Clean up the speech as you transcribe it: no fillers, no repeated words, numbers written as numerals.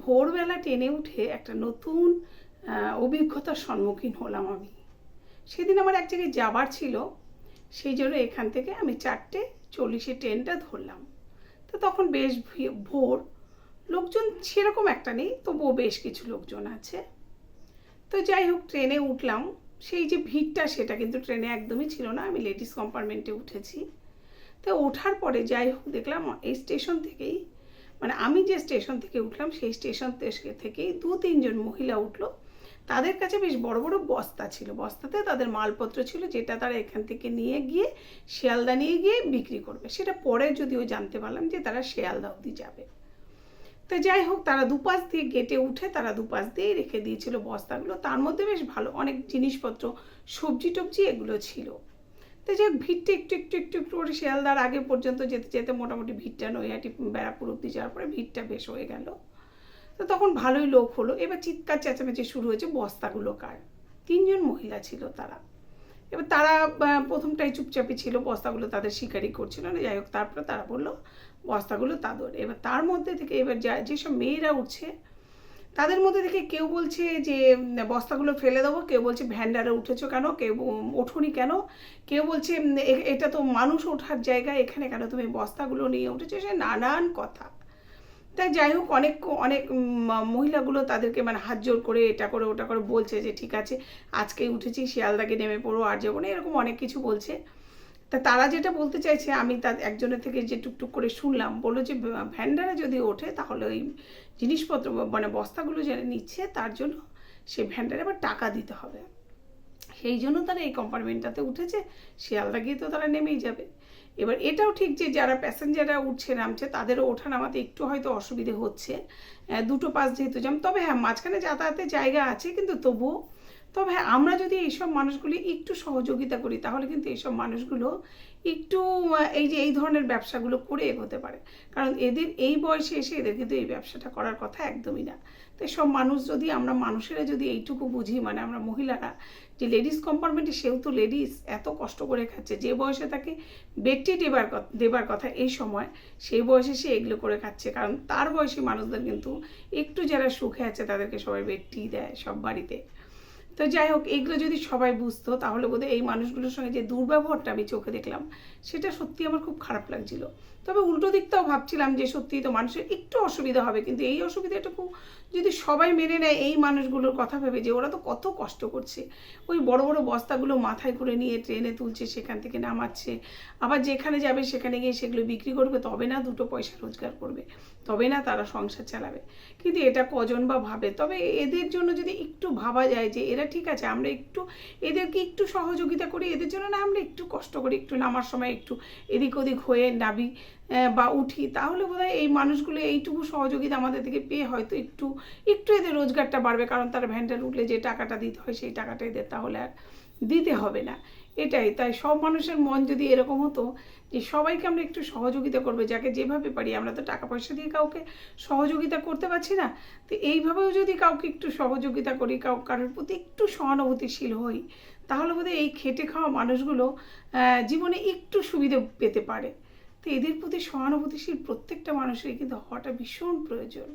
ভোরবেলা ট্রেনে উঠে একটা নতুন অভিজ্ঞতার সম্মুখীন হলাম আমি। সেদিন আমার এক জায়গায় যাবার ছিল, সেই জন্য এখান থেকে আমি 4:40 ট্রেনটা ধরলাম। তো তখন বেশ ভোর, লোকজন সেরকম একটা নেই, তবুও বেশ কিছু লোকজন আছে। তো যাই হোক, ট্রেনে উঠলাম। সেই যে ভিড়টা, সেটা কিন্তু ট্রেনে একদমই ছিল না। আমি লেডিস কম্পার্টমেন্টে উঠেছি। তো ওঠার পরে যাই হোক, দেখলাম এই স্টেশন থেকেই, মানে আমি যে স্টেশন থেকে উঠলাম সেই স্টেশন থেকেই 2-3 জন মহিলা উঠলো। তাদের কাছে বেশ বড় বড় বস্তা ছিল, বস্তাতে তাদের মালপত্র ছিল, যেটা তারা এখান থেকে নিয়ে গিয়ে শিয়ালদা নিয়ে গিয়ে বিক্রি করবে। সেটা পরে যদিও জানতে পারলাম যে তারা শিয়ালদা অবধি যাবে। তো যাই হোক, তারা দুপাশ দিয়ে গেটে উঠে তারা দুপাশ দিয়ে রেখে দিয়েছিল বস্তাগুলো। তার মধ্যে বেশ ভালো অনেক জিনিসপত্র, সবজি টবজি এগুলো ছিল। তো যাই হোক, ভিড়টা একটু একটু একটু একটু করে শিয়ালদার আগে পর্যন্ত যেতে যেতে মোটামুটি ভিড়টা নৈহাটি ব্যারাকপুর অব্দি যাওয়ার পরে ভিড়টা বেশ হয়ে গেল। তো তখন ভালোই লোক হলো। এবার চিৎকার চেঁচামেচি শুরু হয়েছে, বস্তাগুলো কার। 3 জন মহিলা ছিল তারা। এবার তারা প্রথমটাই চুপচাপই ছিল, বস্তাগুলো তাদের শিকারই করছিল না। যাই হোক, তারপরে তারা বললো বস্তাগুলো তাদের। এবার তার মধ্যে থেকে এবার যেসব মেয়েরা উঠছে, তাদের মধ্যে থেকে কেউ বলছে যে বস্তাগুলো ফেলে দেবো, কেউ বলছে ভ্যান্ডারে উঠেছো কেন, কেউ ওঠোনি কেন, কেউ বলছে এটা তো মানুষ ওঠার জায়গা, এখানে কেন তুমি বস্তাগুলো নিয়ে উঠেছো, সে নানান কথা। তাই যাই হোক, অনেক অনেক মহিলাগুলো তাদেরকে মানে হাত জোর করে এটা করে ওটা করে বলছে যে ঠিক আছে, আজকেই উঠেছি, শিয়ালদাকে নেমে পড়ো, আর যাবো না, এরকম অনেক কিছু বলছে। তা তারা যেটা বলতে চাইছে, আমি তার একজনের থেকে যে টুকটুক করে শুনলাম, বললো যে ভ্যান্ডারে যদি ওঠে তাহলে ওই জিনিসপত্র মানে বস্তাগুলো যারা নিচ্ছে তার জন্য সে ভ্যান্ডারে আবার টাকা দিতে হবে। সেই জন্য তারা এই কম্পার্টমেন্টটাতে উঠেছে, শিয়ালদা গিয়ে তো তারা নেমেই যাবে। এবার এটাও ঠিক যে যারা প্যাসেঞ্জাররা উঠছে নামছে তাদেরও ওঠা নামাতে একটু হয়তো অসুবিধে হচ্ছে, দুটো পাশ যেহেতু যাম। তবে হ্যাঁ, মাঝখানে যাতায়াতের জায়গা আছে, কিন্তু তবুও তবে হ্যাঁ, আমরা যদি এইসব মানুষগুলি একটু সহযোগিতা করি, তাহলে কিন্তু এইসব মানুষগুলো একটু এই যে এই ধরনের ব্যবসাগুলো করে এগোতে পারে। কারণ এদের এই বয়সে এসে এদের কিন্তু এই ব্যবসাটা করার কথা একদমই না। তো সব মানুষ যদি, আমরা মানুষেরা যদি এইটুকু বুঝি, মানে আমরা মহিলারা, যে লেডিস কম্পার্টমেন্টে সেও তো লেডিস, এত কষ্ট করে খাচ্ছে, যে বয়সে তাকে বেডটি দেবার কথা এই সময়, সেই বয়সে সে এগুলো করে খাচ্ছে। কারণ তার বয়সী মানুষদের কিন্তু একটু যারা সুখে আছে তাদেরকে সবাই বেডটি দেয় সব বাড়িতে। তো যাই হোক, এইগুলো যদি সবাই বুঝতো, তাহলে বোধহয় এই মানুষগুলোর সঙ্গে যে দুর্ব্যবহারটা আমি চোখে দেখলাম, সেটা সত্যি আমার খুব খারাপ লাগছিল। তবে উল্টো দিকটাও ভাবছিলাম যে সত্যিই তো মানুষের একটু অসুবিধা হবে, কিন্তু এই অসুবিধাটুকু যদি সবাই মেনে নেয়, এই মানুষগুলোর কথা ভেবে, যে ওরা তো কত কষ্ট করছে, ওই বড় বড় বস্তাগুলো মাথায় করে নিয়ে ট্রেনে তুলছে, সেখান থেকে নামাচ্ছে, আবার যেখানে যাবে সেখানে গিয়ে সেগুলো বিক্রি করবে, তবে না দুটো পয়সা রোজগার করবে, তবে না তারা সংসার চালাবে। কিন্তু এটা কজন বা ভাবে? তবে এদের জন্য যদি একটু ভাবা যায় যে এরা ঠিক আছে, আমরা একটু এদেরকে একটু সহযোগিতা করি, এদের জন্য না আমরা একটু কষ্ট করি, একটু নামার সময় একটু এদিক ওদিক হয়ে নাবি বা উঠি, তাহলে বোধহয় এই মানুষগুলো এইটুকু সহযোগিতা আমাদের থেকে পেয়ে হয়তো একটু একটু এদের রোজগারটা বাড়বে। কারণ তারা ভ্যানটার উঠলে যে টাকাটা দিতে হয়, সেই টাকাটা এদের তাহলে আর দিতে হবে না। এটাই। তাই সব মানুষের মন যদি এরকম হতো যে সবাইকে আমরা একটু সহযোগিতা করবে, যাকে যেভাবে পারি, আমরা তো টাকা পয়সা দিয়ে কাউকে সহযোগিতা করতে পারছি না, তো এইভাবেও যদি কাউকে একটু সহযোগিতা করি, কারোর প্রতি একটু সহানুভূতিশীল হই, তাহলে বোধহয় এই খেটে খাওয়া মানুষগুলো জীবনে একটু সুবিধে পেতে পারে। তো এদের প্রতি সহানুভূতিশীল প্রত্যেকটা মানুষেরই কিন্তু হওয়াটা ভীষণ প্রয়োজন।